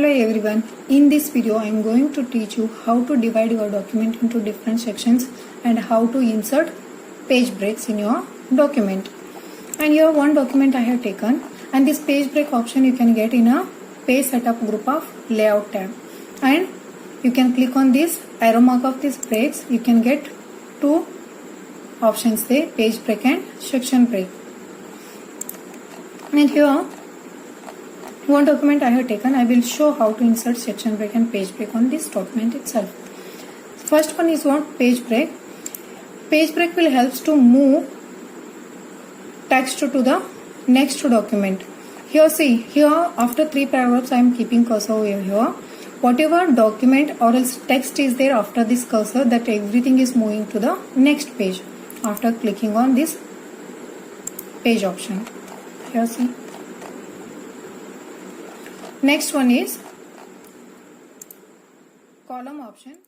Hello everyone, in this video I am going to teach you how to divide your document into different sections and how to insert page breaks in your document. And here one document I have taken, and this page break option you can get in a page setup group of layout tab, and you can click on this arrow mark of these breaks. You can get two options there, page break and section break. And here one document I have taken, I will show how to insert section break and page break on this document itself. First one is what? Page break. Page break will help to move text to the next document. Here see, here after 3 paragraphs I am keeping cursor over here. Whatever document or else text is there after this cursor, that everything is moving to the next page after clicking on this page option. Here see. Next one is column option.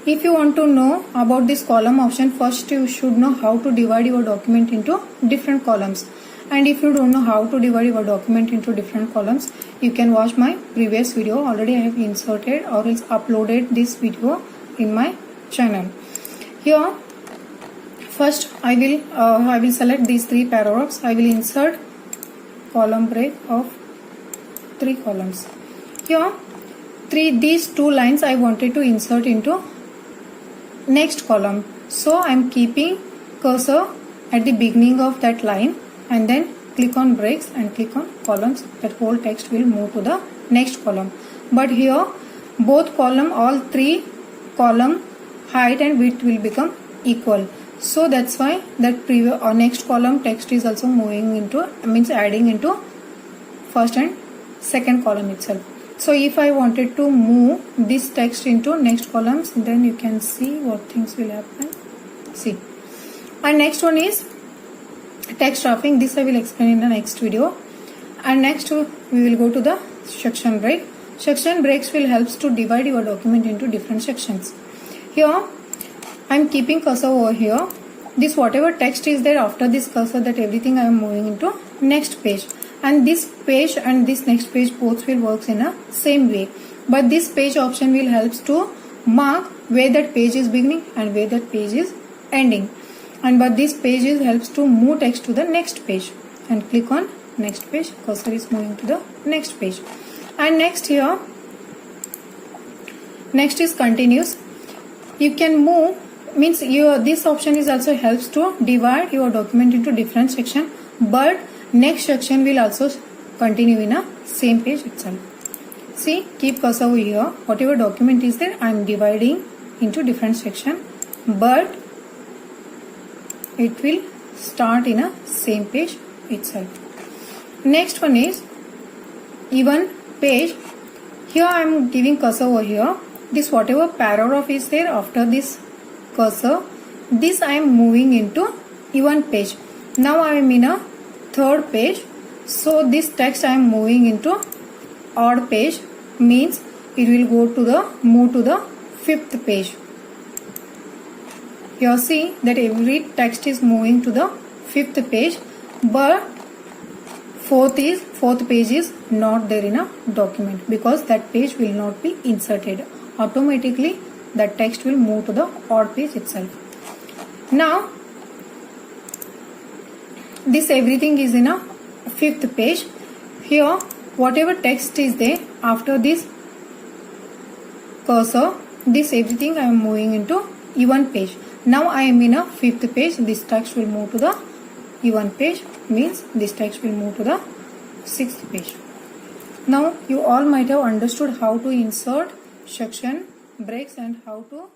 If you want to know about this column option, first you should know how to divide your document into different columns. And if you don't know how to divide your document into different columns, you can watch my previous video. Already I have inserted or else uploaded this video in my channel. Here first I will select these 3 paragraphs. I will insert column break of 3 columns. Here these 2 lines I wanted to insert into next column, so I am keeping cursor at the beginning of that line and then click on breaks and click on columns. That whole text will move to the next column. But here both column, all 3 column height and width will become equal. So that's why that previous or next column text is also moving into, means adding into first and second column itself. So if I wanted to move this text into next columns, then you can see what things will happen. See. And next one is text wrapping. This I will explain in the next video. And next we will go to the section break. Section breaks will help to divide your document into different sections. Here I am keeping cursor over here. This whatever text is there after this cursor, that everything I am moving into next page. And this page and this next page both will work in a same way. But this page option will help to mark where that page is beginning and where that page is ending. And but this page helps to move text to the next page. And click on next page. Cursor is moving to the next page. And next here, next is continuous. You can move, means this option is also helps to divide your document into different section, but next section will also continue in a same page itself. See, keep cursor over here. Whatever document is there, I am dividing into different section, but it will start in a same page itself. Next one is even page. Here I am giving cursor over here. This whatever paragraph is there after this cursor, this I am moving into even page. Now I am in a 3rd page, so this text I am moving into odd page, means it will go to the move to the 5th page. Here see that every text is moving to the 5th page, but 4th page is not there in a document, because that page will not be inserted. Automatically that text will move to the odd page itself. Now this everything is in a 5th page. Here whatever text is there after this cursor, this everything I am moving into even page. Now I am in a 5th page. This text will move to the even page, means this text will move to the 6th page. Now you all might have understood how to insert section breaks and how to